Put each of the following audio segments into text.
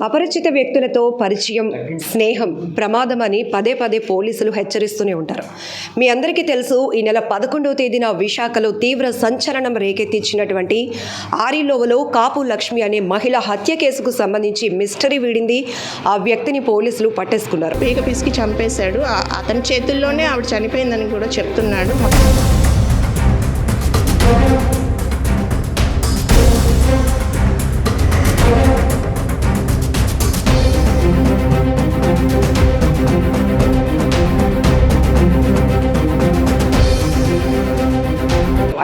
అపరిచిత వ్యక్తులతో పరిచయం, స్నేహం ప్రమాదమని పదే పదే పోలీసులు హెచ్చరిస్తూనే ఉంటారు. మీ అందరికీ తెలుసు, ఈ నెల 11వ తేదీన విశాఖలో తీవ్ర సంచలనం రేకెత్తించినటువంటి ఆరిలోవలో కాపు లక్ష్మి అనే మహిళ హత్య కేసుకు సంబంధించి మిస్టరీ వీడింది. ఆ వ్యక్తిని పోలీసులు పట్టేసుకున్నారు. పీక పిసికి చంపేశాడు. అతని చేతుల్లోనే ఆవిడ చనిపోయిందని కూడా చెప్తున్నాడు.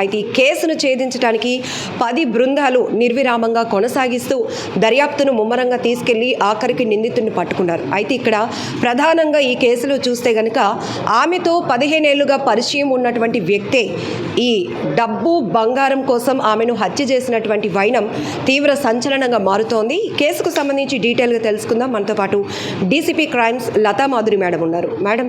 అయితే ఈ కేసును ఛేదించడానికి 10 బృందాలు నిర్విరామంగా కొనసాగిస్తూ దర్యాప్తును ముమ్మరంగా తీసుకెళ్లి ఆఖరికి నిందితుడిని పట్టుకున్నారు. అయితే ఇక్కడ ప్రధానంగా ఈ కేసులో చూస్తే గనుక ఆమెతో 15 ఏళ్లుగా పరిచయం ఉన్నటువంటి వ్యక్తే ఈ డబ్బు బంగారం కోసం ఆమెను హత్య చేసినటువంటి వైనం తీవ్ర సంచలనంగా మారుతోంది. ఈ కేసుకు సంబంధించి డీటెయిల్గా తెలుసుకుందాం. మనతో పాటు DCP crimes Latha Madhuri madam ఉన్నారు. మేడం,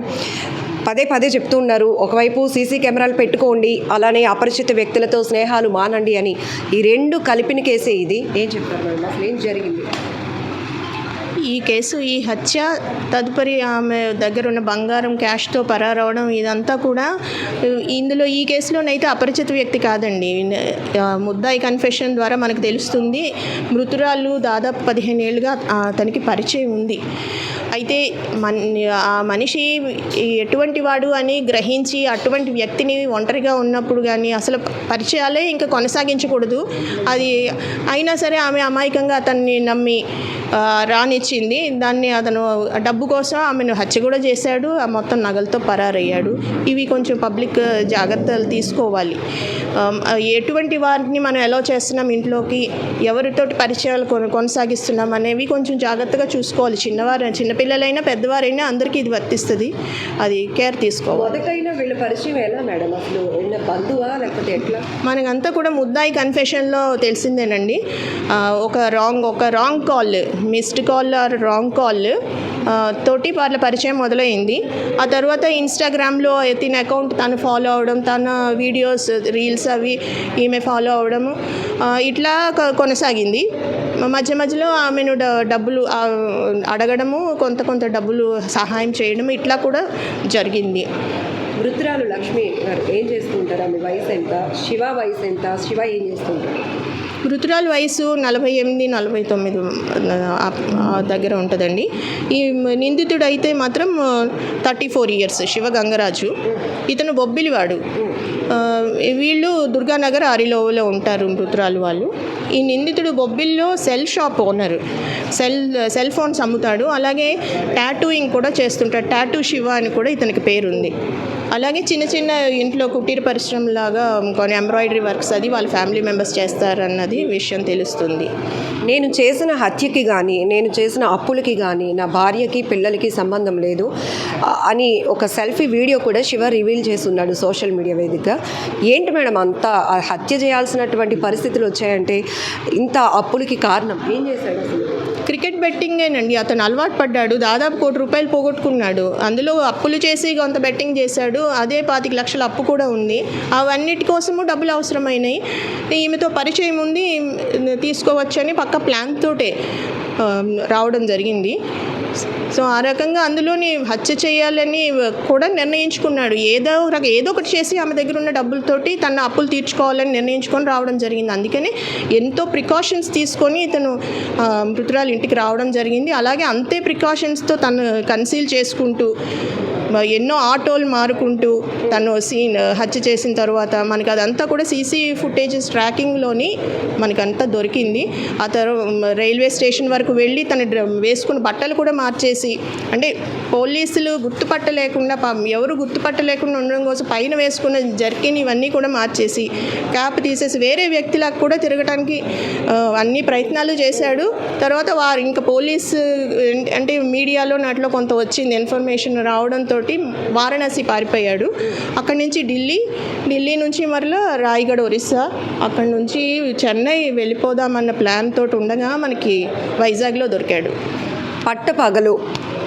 పదే పదే చెప్తూ ఉన్నారు, ఒకవైపు సీసీ కెమెరాలు పెట్టుకోండి, అలానే అపరిచిత వ్యక్తులతో స్నేహాలు మానండి అని. ఈ రెండు కలిపిన కేసే ఇది. ఏం చెప్తారు మేడం, అసలు ఏం జరిగింది? ఈ కేసు, ఈ హత్య, తదుపరి ఆమె దగ్గర ఉన్న బంగారం క్యాష్తో పరారవడం, ఇదంతా కూడా ఇందులో ఈ కేసులోనైతే అపరిచిత వ్యక్తి కాదండి. ముద్దాయి కన్ఫెషన్ ద్వారా మనకు తెలుస్తుంది, మృతురాలు దాదాపు 15 ఏళ్ళుగా తనకి పరిచయం ఉంది. అయితే ఆ మనిషి ఎటువంటి వాడు అని గ్రహించి అటువంటి వ్యక్తిని ఒంటరిగా ఉన్నప్పుడు కానీ అసలు పరిచయాలే ఇంకా కొనసాగించకూడదు. అది అయినా సరే ఆమె అమాయకంగా అతన్ని నమ్మి రానిచ్చింది. దాన్ని అతను డబ్బు కోసం ఆమెను హత్య కూడా చేశాడు. ఆ మొత్తం నగలతో పరారయ్యాడు. ఇవి కొంచెం పబ్లిక్ జాగ్రత్తలు తీసుకోవాలి. ఎటువంటి వారిని మనం ఎలా చేస్తున్నాం, ఇంట్లోకి ఎవరితోటి పరిచయాలు కొనసాగిస్తున్నాం అనేవి కొంచెం జాగ్రత్తగా చూసుకోవాలి. చిన్నపిల్లలైనా పెద్దవారైనా అందరికీ ఇది వర్తిస్తుంది. అది కేర్ తీసుకోవాలి. మొదటైనా వీళ్ళ పరిచయం ఎలా మేడం, అసలు బంధువా లేకపోతే ఎట్లా? మనకంతా కూడా ముద్దాయి కన్ఫెషన్లో తెలిసిందేనండి. ఒక wrong call, missed call or wrong call తోటి వాళ్ళ పరిచయం మొదలైంది. ఆ తర్వాత ఇన్స్టాగ్రామ్లో తిన అకౌంట్ తను ఫాలో అవడం, తన వీడియోస్, రీల్స్ అవి ఈమె ఫాలో అవడము, ఇట్లా కొనసాగింది. మధ్యలో ఆమెను డబ్బులు అడగడము, కొంత డబ్బులు సహాయం చేయడం, ఇట్లా కూడా జరిగింది. మృతురాలు లక్ష్మి గారు ఏం చేస్తుంటారు? ఆమె వయసు ఎంత? శివ వయసు ఎంత? శివ ఏం చేస్తుంటారు? మృతురాలు వయసు 48-49 దగ్గర ఉంటుందండి. ఈ నిందితుడు అయితే మాత్రం 34 ఇయర్స్, శివ గంగరాజు. ఇతను బొబ్బిలివాడు. వీళ్ళు దుర్గానగర్ ఆరిలోవలో ఉంటారు మృతురాలు వాళ్ళు. ఈ నిందితుడు బొబ్బిల్లో cell shop owner. Cell phones అమ్ముతాడు. అలాగే టాటూయింగ్ కూడా చేస్తుంటాడు. టాటూ శివ అని కూడా ఇతనికి పేరుంది. అలాగే చిన్న ఇంట్లో కుటీర పరిశ్రమలాగా కొన్ని ఎంబ్రాయిడరీ వర్క్స్ అది వాళ్ళ ఫ్యామిలీ మెంబర్స్ చేస్తారన్నది విషయం తెలుస్తుంది. నేను చేసిన హత్యకి కానీ, నేను చేసిన అప్పులకి కానీ నా భార్యకి పిల్లలకి సంబంధం లేదు అని ఒక సెల్ఫీ వీడియో కూడా శివ రివీల్ చేసి ఉన్నాడు సోషల్ మీడియా వేదికగా. ఏంటి మేడం అంత హత్య చేయాల్సినటువంటి పరిస్థితులు వచ్చాయంటే ఇంత అప్పులకి కారణం ఏం చేశాడు? అసలు క్రికెట్ బెట్టింగేనండి. అతను అలవాటు పడ్డాడు. దాదాపు ₹1 కోటి పోగొట్టుకున్నాడు. అందులో అప్పులు చేసి కొంత బెట్టింగ్ చేశాడు. అదే 25 లక్షల అప్పు కూడా ఉంది. అవన్నిటి కోసము డబ్బులు అవసరమైనాయి. ఈమెతో పరిచయం ఉంది, తీసుకోవచ్చని పక్క ప్లాన్ తోటే రావడం జరిగింది. సో ఆ రకంగా అందులోని హత్య చేయాలని కూడా నిర్ణయించుకున్నాడు. ఏదో ఒకటి చేసి ఆమె దగ్గర ఉన్న డబ్బులతోటి తన అప్పులు తీర్చుకోవాలని నిర్ణయించుకొని రావడం జరిగింది. అందుకని ఎంతో ప్రికాషన్స్ తీసుకొని ఇతను మృతురాలు ఇంటికి రావడం జరిగింది. అలాగే అంతే ప్రికాషన్స్తో తను కన్సీల్ చేసుకుంటూ ఎన్నో ఆటోలు మారుకుంటూ తను హత్య చేసిన తర్వాత మనకి అదంతా కూడా సీసీ ఫుటేజెస్ ట్రాకింగ్లోని మనకంతా దొరికింది. ఆ తర్వాత రైల్వే స్టేషన్ వరకు వెళ్ళి తను వేసుకున్న బట్టలు కూడా మార్చేసి, అంటే పోలీసులు గుర్తుపట్టలేకుండా ఎవరు గుర్తుపట్టలేకుండా ఉండడం కోసం పైన వేసుకున్న జర్కిన్ ఇవన్నీ కూడా మార్చేసి క్యాప్ తీసేసి వేరే వ్యక్తిలాగా కూడా తిరగడానికి అన్ని ప్రయత్నాలు చేశాడు. తర్వాత ఇంకా పోలీసు అంటే మీడియాలో నాట్లో కొంత వచ్చింది ఇన్ఫర్మేషన్ రావడంతో వారణాసి పారిపోయాడు. అక్కడి నుంచి ఢిల్లీ నుంచి మరలా రాయగఢ్, ఒరిస్సా, అక్కడి నుంచి చెన్నై వెళ్ళిపోదామన్న ప్లాన్ తోటి ఉండగా మనకి వైజాగ్లో దొరికాడు. పట్టపగలు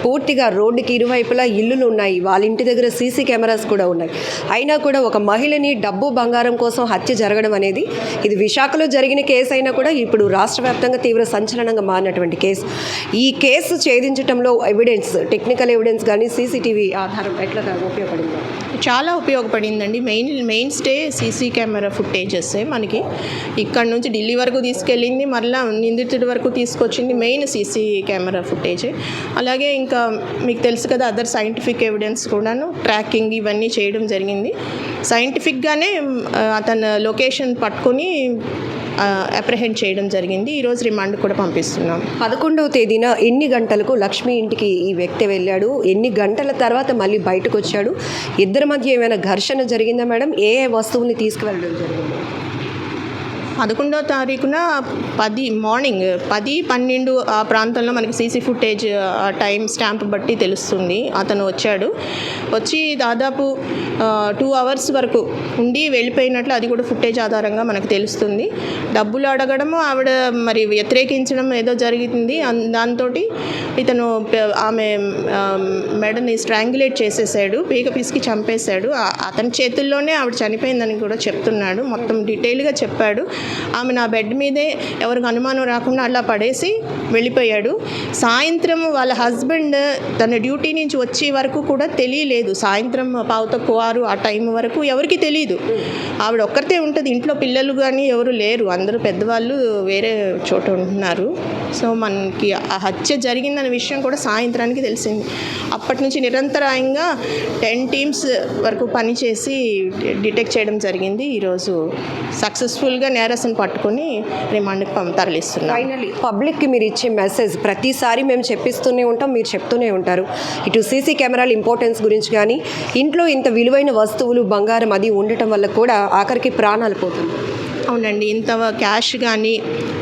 పూర్తిగా రోడ్డుకి ఇరువైపులా ఇల్లులు ఉన్నాయి, వాళ్ళ ఇంటి దగ్గర సీసీ కెమెరాస్ కూడా ఉన్నాయి. అయినా కూడా ఒక మహిళని డబ్బు బంగారం కోసం హత్య జరగడం అనేది ఇది విశాఖలో జరిగిన కేసు అయినా కూడా ఇప్పుడు రాష్ట్ర వ్యాప్తంగా తీవ్ర సంచలనంగా మారినటువంటి కేసు. ఈ కేసు ఛేదించడంలో ఎవిడెన్స్, టెక్నికల్ ఎవిడెన్స్ కానీ సీసీటీవీ ఆధారం ఎట్లా ఉపయోగపడింది? చాలా ఉపయోగపడిందండి. Main stay CC camera footages మనకి ఇక్కడ నుంచి ఢిల్లీ వరకు తీసుకెళ్ళింది, మళ్ళీ నిందితుడి వరకు తీసుకొచ్చింది మెయిన్ సీసీ కెమెరా ఫుటేజ్. అలాగే ఇంకా మీకు తెలుసు కదా, అదర్ సైంటిఫిక్ ఎవిడెన్స్ కూడాను ట్రాకింగ్ ఇవన్నీ చేయడం జరిగింది. సైంటిఫిక్గానే అతను లొకేషన్ పట్టుకొని అప్రహెండ్ చేయడం జరిగింది. ఈరోజు రిమాండ్ కూడా పంపిస్తున్నాం. 11వ తేదీన ఎన్ని గంటలకు లక్ష్మి ఇంటికి ఈ వ్యక్తి వెళ్ళాడు, ఎన్ని గంటల తర్వాత మళ్ళీ బయటకు వచ్చాడు, ఇద్దరి మధ్య ఏమైనా ఘర్షణ జరిగిందా మేడం? ఏ వస్తువుల్ని తీసుకువెళ్ళడం జరిగింది? 11వ తారీఖున మార్నింగ్ 10-12 ఆ ప్రాంతంలో మనకి సీసీ ఫుటేజ్ టైం స్టాంప్ బట్టి తెలుస్తుంది. అతను వచ్చి దాదాపు 2 hours వరకు ఉండి వెళ్ళిపోయినట్లు అది కూడా ఫుటేజ్ ఆధారంగా మనకు తెలుస్తుంది. డబ్బులు అడగడము, ఆవిడ మరి వ్యతిరేకించడం ఏదో జరిగింది. దాంతో ఇతను ఆమె మెడని స్ట్రాంగులేట్ చేసేసాడు, పీక పిసికి చంపేశాడు. అతని చేతుల్లోనే ఆవిడ చనిపోయిందని కూడా చెప్తున్నాడు. మొత్తం డీటెయిల్గా చెప్పాడు. ఆమె నా బెడ్ మీదే ఎవరికి అనుమానం రాకుండా అలా పడేసి వెళ్ళిపోయాడు. సాయంత్రం వాళ్ళ హస్బెండ్ తన డ్యూటీ నుంచి వచ్చే వరకు కూడా తెలియలేదు. సాయంత్రం 5:15 ఆ టైం వరకు ఎవరికి తెలియదు. ఆవిడ ఒక్కరితే ఉంటుంది ఇంట్లో, పిల్లలు కానీ ఎవరు లేరు, అందరూ పెద్దవాళ్ళు వేరే చోట ఉంటున్నారు. సో మనకి ఆ హత్య జరిగిందనే విషయం కూడా సాయంత్రానికి తెలిసింది. అప్పటి నుంచి నిరంతరాయంగా 10 teams వరకు పనిచేసి డిటెక్ట్ చేయడం జరిగింది. ఈరోజు సక్సెస్ఫుల్గా నేరస్తుని పట్టుకొని రిమాండ్కి తరలిస్తున్నాం. ఫైనల్లీ పబ్లిక్కి మీరు ఇచ్చే మెసేజ్, ప్రతిసారి మేము చెప్పిస్తూనే ఉంటాం, మీరు చెప్తూనే ఉంటారు, ఇటు సీసీ కెమెరాల ఇంపార్టెన్స్ గురించి కానీ, ఇంట్లో ఇంత విలువైన వస్తువులు బంగారం అది ఉండటం వల్ల కూడా ఆఖరికి ప్రాణాలు పోతుంది. అవునండి, ఇంత క్యాష్ కానీ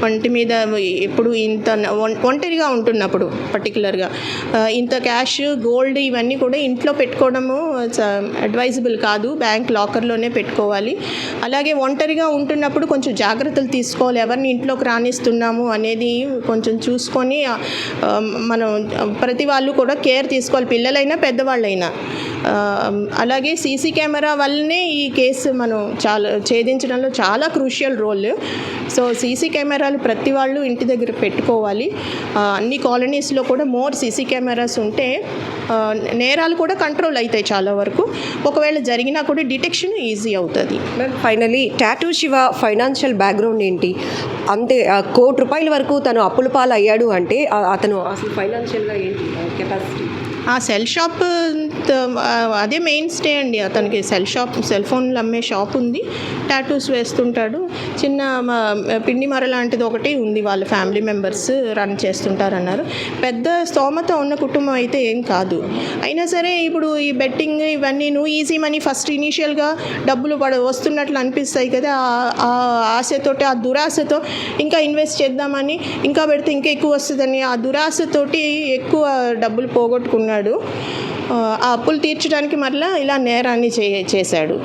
ఒంటి మీద ఎప్పుడు ఇంత ఒంటరిగా ఉంటున్నప్పుడు పర్టికులర్గా ఇంత క్యాష్, గోల్డ్ ఇవన్నీ కూడా ఇంట్లో పెట్టుకోవడము అడ్వైజబుల్ కాదు. బ్యాంక్ లాకర్లోనే పెట్టుకోవాలి. అలాగే ఒంటరిగా ఉంటున్నప్పుడు కొంచెం జాగ్రత్తలు తీసుకోవాలి. ఎవరిని ఇంట్లోకి రానిస్తున్నాము అనేది కొంచెం చూసుకొని మనం ప్రతి వాళ్ళు కూడా కేర్ తీసుకోవాలి, పిల్లలైనా పెద్దవాళ్ళైనా. అలాగే సీసీ కెమెరా వల్లనే ఈ కేసు మనం ఛేదించడంలో చాలా క్రూషియల్ రోల్. సో సీసీ కెమెరాలు ప్రతి వాళ్ళు ఇంటి దగ్గర పెట్టుకోవాలి. అన్ని కాలనీస్లో కూడా మోర్ సీసీ కెమెరాస్ ఉంటే నేరాలు కూడా కంట్రోల్ అవుతాయి చాలా వరకు. ఒకవేళ జరిగినా కూడా డిటెక్షన్ ఈజీ అవుతుంది. Finally tattoo Shiva financial background ఏంటి? అంతే ₹1,00,00,000 వరకు తను అప్పుల పాలు అయ్యాడు అంటే అతను అసలు ఫైనాన్షియల్గా ఏంటి కెపాసిటీ? ఆ సెల్ షాప్ అదే మెయిన్ స్టే అండి. అతనికి సెల్ ఫోన్లు అమ్మే షాప్ ఉంది, టాటూస్ వేస్తుంటాడు. చిన్న పిండి మర లాంటిది ఒకటి ఉంది, వాళ్ళ ఫ్యామిలీ మెంబర్స్ రన్ చేస్తుంటారన్నారు. పెద్ద స్తోమత ఉన్న కుటుంబం అయితే ఏం కాదు. అయినా సరే ఇప్పుడు ఈ బెట్టింగ్ ఇవన్నీ ఈజీ మనీ ఫస్ట్ ఇనీషియల్గా డబ్బులు వస్తున్నట్లు అనిపిస్తాయి కదా, ఆ ఆశతోటి, ఆ దురాశతో ఇంకా ఇన్వెస్ట్ చేద్దామని, ఇంకా పెడితే ఇంకా ఎక్కువ వస్తుందని ఆ దురాశతోటి ఎక్కువ డబ్బులు పోగొట్టుకున్నాడు. ఆ అప్పులు తీర్చడానికి మరలా ఇలా నేరాన్ని చేశాడు.